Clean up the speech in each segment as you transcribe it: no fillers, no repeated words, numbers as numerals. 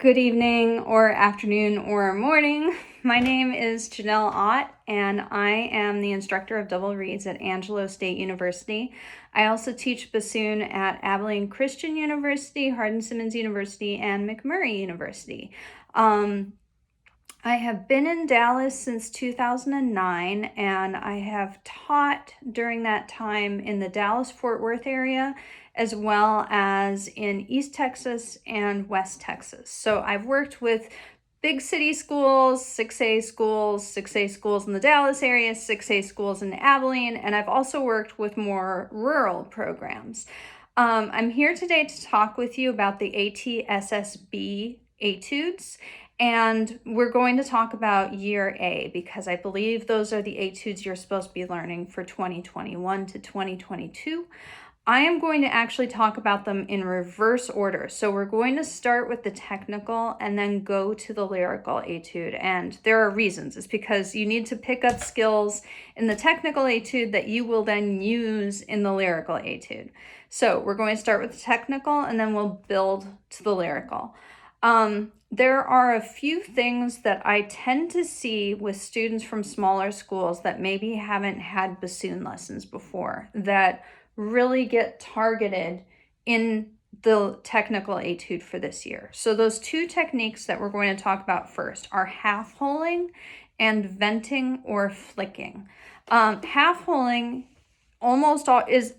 Good evening or afternoon or morning. My name is Janelle Ott, and I am the instructor of double reeds at Angelo State University. I also teach bassoon at Abilene Christian University, Hardin-Simmons University, and McMurray University. I have been in Dallas since 2009, and I have taught during that time in the Dallas-Fort Worth area, as well as in East Texas and West Texas. So I've worked with big city schools, 6A schools in the Dallas area, 6A schools in Abilene, and I've also worked with more rural programs. I'm here today to talk with you about the ATSSB Etudes, and we're going to talk about year A because I believe those are the Etudes you're supposed to be learning for 2021 to 2022. I am going to actually talk about them in reverse order. So we're going to start with the technical and then go to the lyrical etude. And there are reasons. It's because you need to pick up skills in the technical etude that you will then use in the lyrical etude. So we're going to start with the technical and then we'll build to the lyrical. There are a few things that I tend to see with students from smaller schools that maybe haven't had bassoon lessons before that really get targeted in the technical etude for this year. So those two techniques that we're going to talk about first are half-holing and venting or flicking. Half-holing almost all is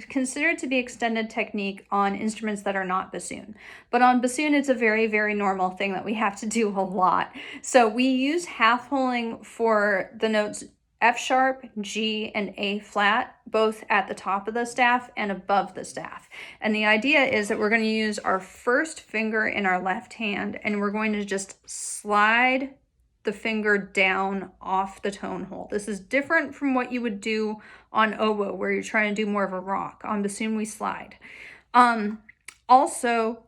considered to be extended technique on instruments that are not bassoon. But on bassoon, it's a very, very normal thing that we have to do a lot. So we use half-holing for the notes F sharp, G, and A flat, both at the top of the staff and above the staff. And the idea is that we're going to use our first finger in our left hand, and we're going to just slide the finger down off the tone hole. This is different from what you would do on oboe, where you're trying to do more of a rock. On bassoon, we slide. Also,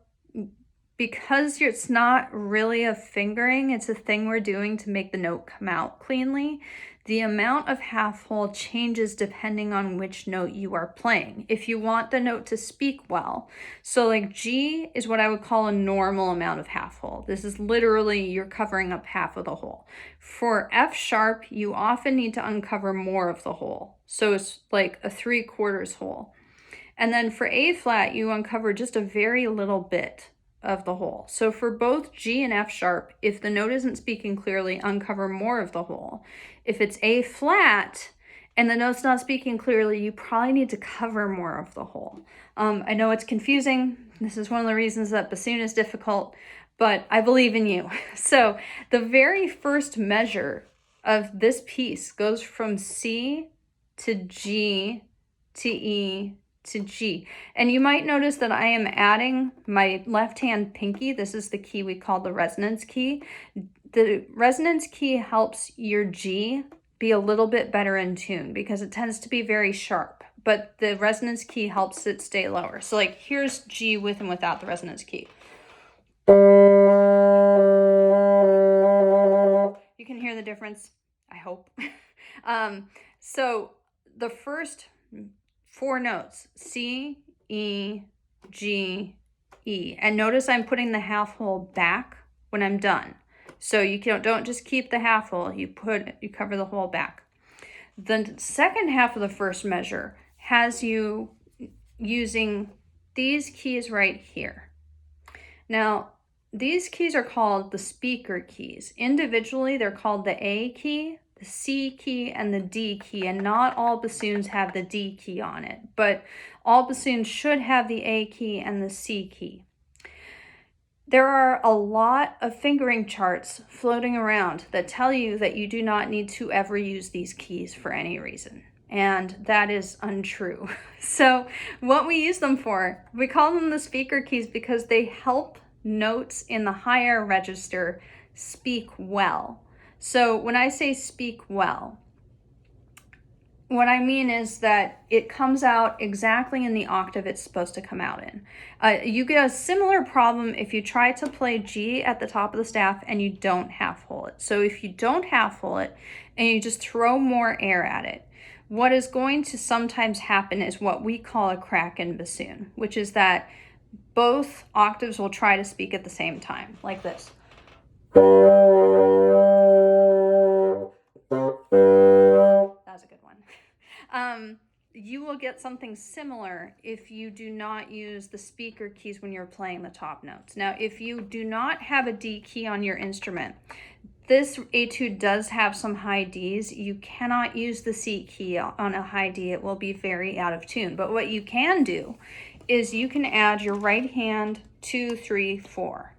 because it's not really a fingering, it's a thing we're doing to make the note come out cleanly, the amount of half-hole changes depending on which note you are playing. If you want the note to speak well, so like G is what I would call a normal amount of half-hole. This is literally you're covering up half of the hole. For F sharp, you often need to uncover more of the hole. So it's like a 3/4 hole. And then for A flat, you uncover just a very little bit of the hole. So for both G and F sharp, if the note isn't speaking clearly, uncover more of the hole. If it's A flat and the note's not speaking clearly, you probably need to cover more of the hole. I know it's confusing. This is one of the reasons that bassoon is difficult, but I believe in you. So the very first measure of this piece goes from C to G to E to G. And you might notice that I am adding my left hand pinky. This is the key we call the resonance key. The resonance key helps your G be a little bit better in tune because it tends to be very sharp, but the resonance key helps it stay lower. So like here's G with and without the resonance key. You can hear the difference, I hope. So the first 4 notes, C, E, G, E. And notice I'm putting the half hole back when I'm done. So you don't just keep the half hole, you cover the hole back. The second half of the first measure has you using these keys right here. Now, these keys are called the speaker keys. Individually, they're called the A key, the C key, and the D key, and not all bassoons have the D key on it, but all bassoons should have the A key and the C key. There are a lot of fingering charts floating around that tell you that you do not need to ever use these keys for any reason, and that is untrue. So what we use them for, we call them the speaker keys because they help notes in the higher register speak well. So when I say speak well, what I mean is that it comes out exactly in the octave it's supposed to come out in. You get a similar problem if you try to play G at the top of the staff and you don't half-hole it. So if you don't half-hole it and you just throw more air at it, what is going to sometimes happen is what we call a crack in bassoon, which is that both octaves will try to speak at the same time, like this. That's a good one. You will get something similar if you do not use the speaker keys when you're playing the top notes. Now, if you do not have a D key on your instrument, this etude does have some high Ds. You cannot use the C key on a high D. It will be very out of tune. But what you can do is you can add your right hand 2, 3, 4.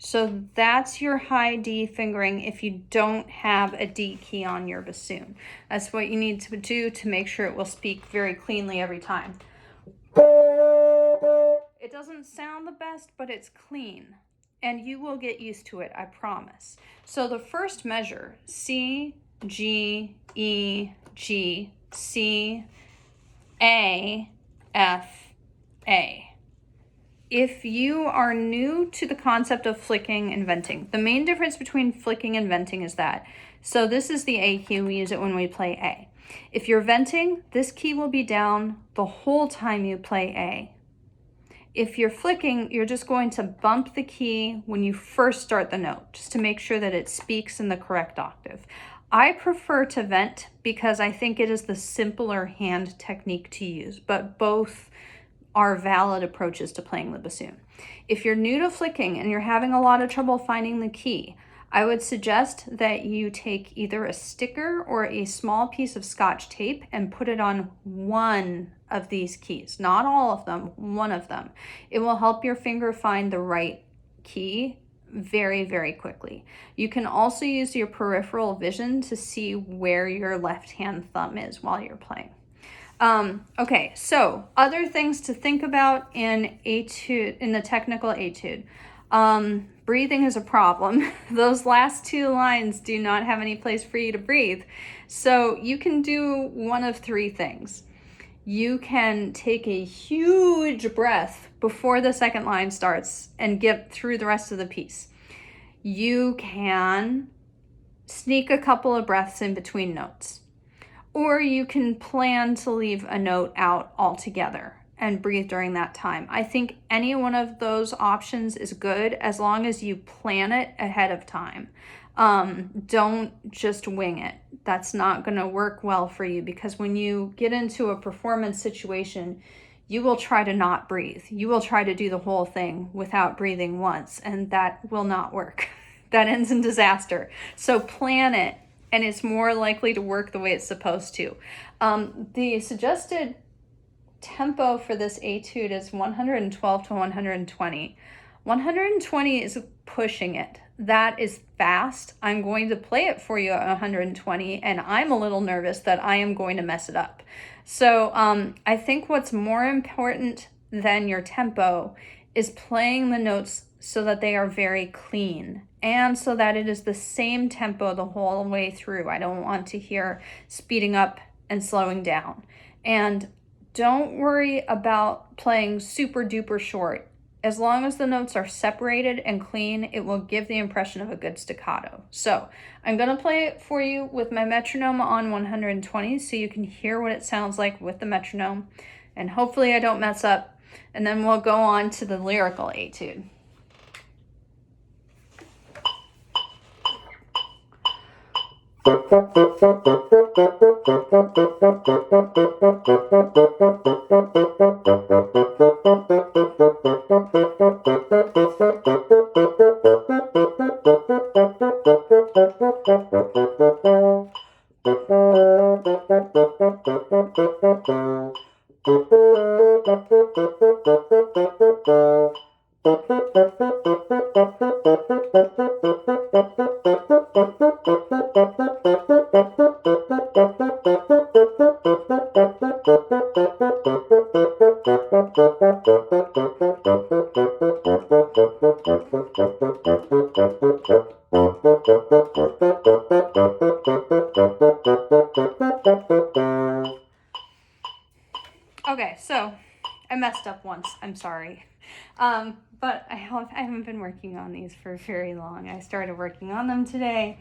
So that's your high D fingering if you don't have a D key on your bassoon. That's what you need to do to make sure it will speak very cleanly every time. It doesn't sound the best, but it's clean. And you will get used to it, I promise. So the first measure, C, G, E, G, C, A, F, A. If you are new to the concept of flicking and venting, the main difference between flicking and venting is that. So this is the A key, we use it when we play A. If you're venting, this key will be down the whole time you play A. If you're flicking, you're just going to bump the key when you first start the note, just to make sure that it speaks in the correct octave. I prefer to vent because I think it is the simpler hand technique to use, but both are valid approaches to playing the bassoon. If you're new to flicking and you're having a lot of trouble finding the key, I would suggest that you take either a sticker or a small piece of Scotch tape and put it on one of these keys, not all of them, one of them. It will help your finger find the right key very, very quickly. You can also use your peripheral vision to see where your left hand thumb is while you're playing. Okay, so other things to think about in etude, in the technical etude. Breathing is a problem. Those last 2 lines do not have any place for you to breathe. So you can do one of 3 things. You can take a huge breath before the second line starts and get through the rest of the piece. You can sneak a couple of breaths in between notes. Or you can plan to leave a note out altogether and breathe during that time. I think any one of those options is good as long as you plan it ahead of time. Don't just wing it. That's not going to work well for you, because when you get into a performance situation, you will try to not breathe. You will try to do the whole thing without breathing once, and that will not work. That ends in disaster. So plan it, and it's more likely to work the way it's supposed to. The suggested tempo for this etude is 112 to 120. 120 is pushing it. That is fast. I'm going to play it for you at 120, and I'm a little nervous that I am going to mess it up. So I think what's more important than your tempo is playing the notes so that they are very clean and so that it is the same tempo the whole way through. I don't want to hear speeding up and slowing down. And don't worry about playing super duper short. As long as the notes are separated and clean, it will give the impression of a good staccato. So I'm going to play it for you with my metronome on 120 so you can hear what it sounds like with the metronome. And hopefully I don't mess up. And then we'll go on to the lyrical etude. Okay, so I messed up once. I'm sorry. But I haven't been working on these for very long. I started working on them today.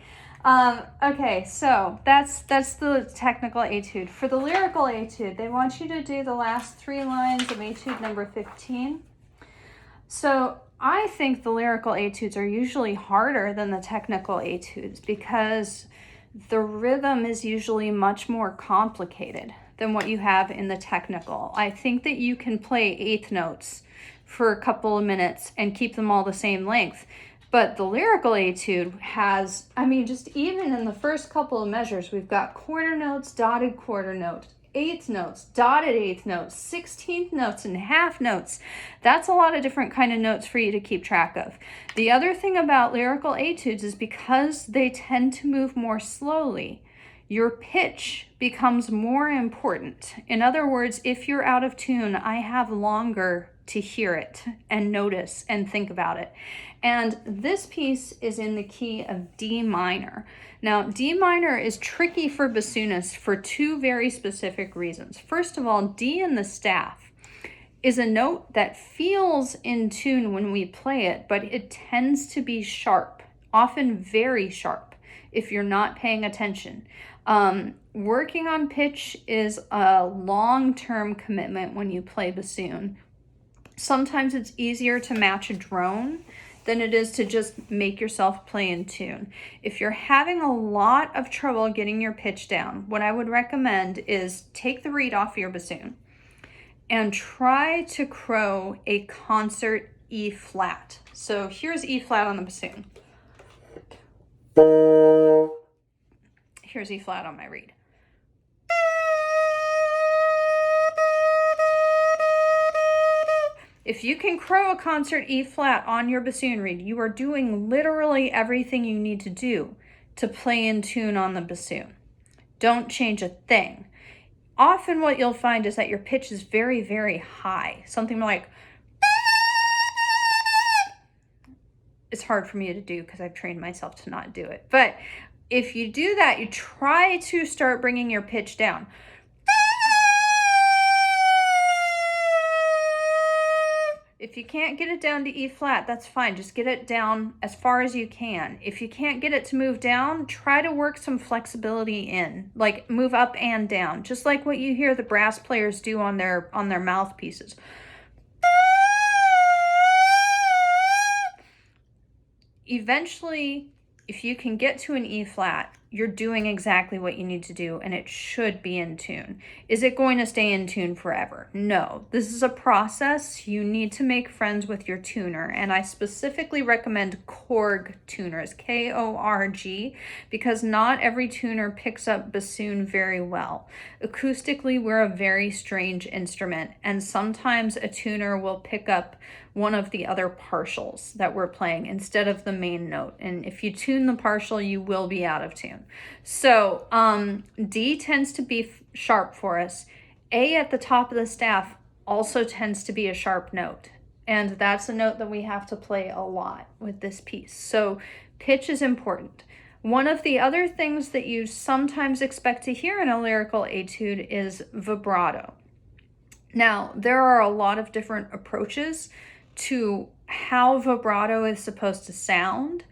Okay, so that's the technical etude. For the lyrical etude, they want you to do the last 3 lines of etude number 15. So I think the lyrical etudes are usually harder than the technical etudes because the rhythm is usually much more complicated than what you have in the technical. I think that you can play eighth notes for a couple of minutes and keep them all the same length. But the lyrical etude has, I mean, just even in the first couple of measures, we've got quarter notes, dotted quarter note, eighth notes, dotted eighth notes, 16th notes, and half notes. That's a lot of different kind of notes for you to keep track of. The other thing about lyrical etudes is because they tend to move more slowly, your pitch becomes more important. In other words, if you're out of tune, I have longer to hear it and notice and think about it. And this piece is in the key of D minor. Now, D minor is tricky for bassoonists for two very specific reasons. First of all, D in the staff is a note that feels in tune when we play it, but it tends to be sharp, often very sharp, if you're not paying attention. Working on pitch is a long-term commitment when you play bassoon. Sometimes it's easier to match a drone than it is to just make yourself play in tune. If you're having a lot of trouble getting your pitch down, what I would recommend is take the reed off your bassoon and try to crow a concert E flat. So here's E flat on the bassoon. Here's E flat on my reed. If you can crow a concert E flat on your bassoon reed, you are doing literally everything you need to do to play in tune on the bassoon. Don't change a thing. Often what you'll find is that your pitch is very, very high. Something like, it's hard for me to do because I've trained myself to not do it. But if you do that, you try to start bringing your pitch down. If you can't get it down to E flat, that's fine. Just get it down as far as you can. If you can't get it to move down, try to work some flexibility in, like move up and down, just like what you hear the brass players do on their mouthpieces. Eventually, if you can get to an E flat, you're doing exactly what you need to do, and it should be in tune. Is it going to stay in tune forever? No. This is a process. You need to make friends with your tuner, and I specifically recommend Korg tuners, K-O-R-G, because not every tuner picks up bassoon very well. Acoustically, we're a very strange instrument, and sometimes a tuner will pick up one of the other partials that we're playing instead of the main note. And if you tune the partial, you will be out of tune. So D tends to be sharp for us. A at the top of the staff also tends to be a sharp note. And that's a note that we have to play a lot with this piece. So pitch is important. One of the other things that you sometimes expect to hear in a lyrical etude is vibrato. Now, there are a lot of different approaches to how vibrato is supposed to sound,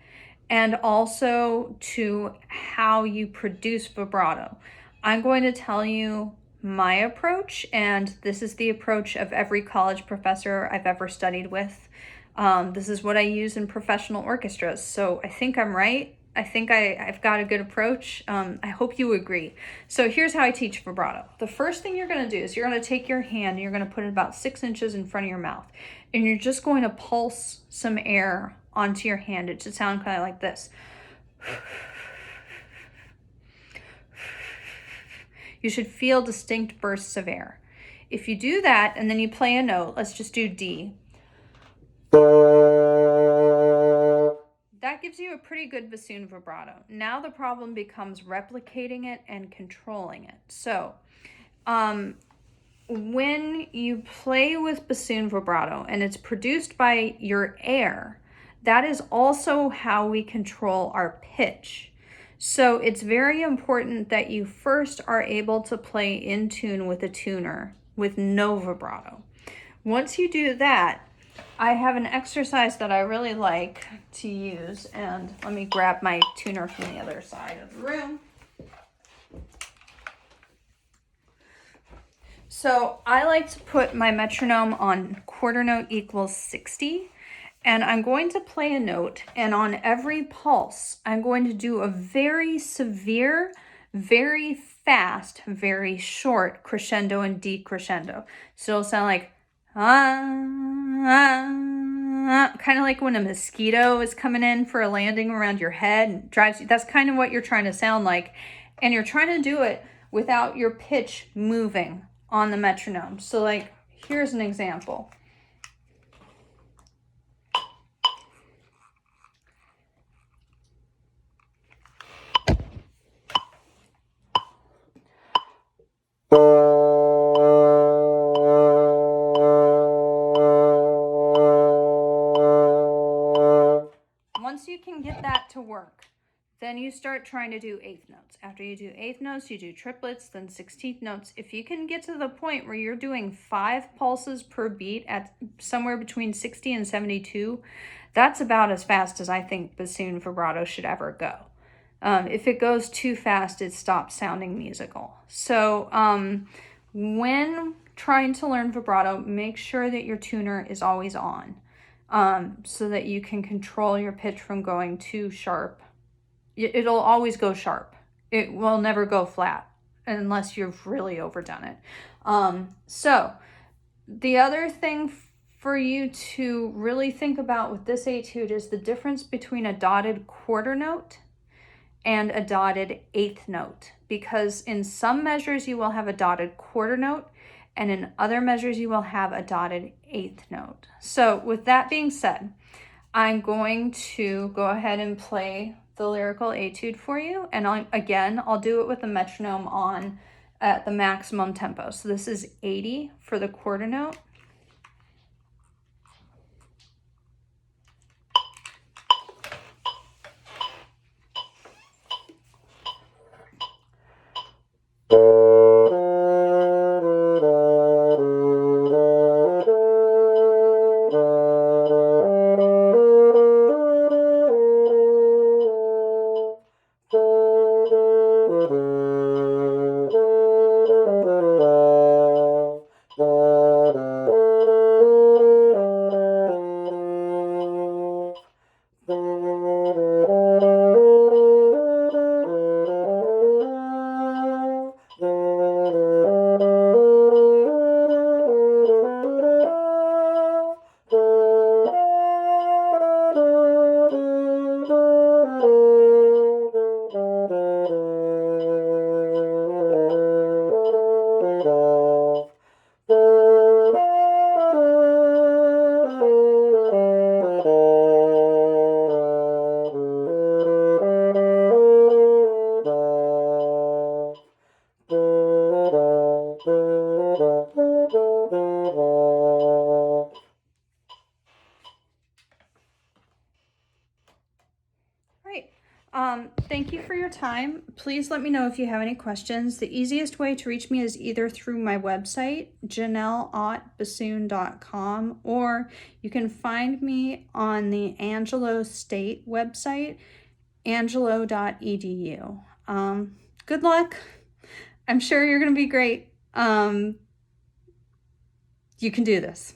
and also to how you produce vibrato. I'm going to tell you my approach, and this is the approach of every college professor I've ever studied with. This is what I use in professional orchestras, so I think I'm right. I think I've got a good approach. I hope you agree. So here's how I teach vibrato. The first thing you're going to do is you're going to take your hand and you're going to put it about 6 inches in front of your mouth. And you're just going to pulse some air onto your hand. It should sound kind of like this. You should feel distinct bursts of air. If you do that and then you play a note, let's just do D. That gives you a pretty good bassoon vibrato. Now the problem becomes replicating it and controlling it. So when you play with bassoon vibrato and it's produced by your air, that is also how we control our pitch. So it's very important that you first are able to play in tune with a tuner with no vibrato. Once you do that, I have an exercise that I really like to use, and let me grab my tuner from the other side of the room. So I like to put my metronome on quarter note equals 60. And I'm going to play a note, and on every pulse, I'm going to do a very severe, very fast, very short crescendo and decrescendo. So it'll sound like, kind of like when a mosquito is coming in for a landing around your head and drives you. That's kind of what you're trying to sound like. And you're trying to do it without your pitch moving on the metronome. So like, here's an example. Once you can get that to work, then you start trying to do eighth notes. After you do eighth notes, you do triplets, then 16th notes. If you can get to the point where you're doing 5 pulses per beat at somewhere between 60 and 72, that's about as fast as I think bassoon vibrato should ever go. If it goes too fast, it stops sounding musical. So when trying to learn vibrato, make sure that your tuner is always on, so that you can control your pitch from going too sharp. It'll always go sharp. It will never go flat unless you've really overdone it. So the other thing for you to really think about with this etude is the difference between a dotted quarter note and a dotted eighth note, because in some measures you will have a dotted quarter note, and in other measures you will have a dotted eighth note. So with that being said, I'm going to go ahead and play the lyrical etude for you, and I'll do it with the metronome on at the maximum tempo. So this is 80 for the quarter note. Thank you for your time. Please let me know if you have any questions. The easiest way to reach me is either through my website, janelle@bassoon.com, or you can find me on the Angelo State website, angelo.edu. Good luck. I'm sure you're going to be great. You can do this.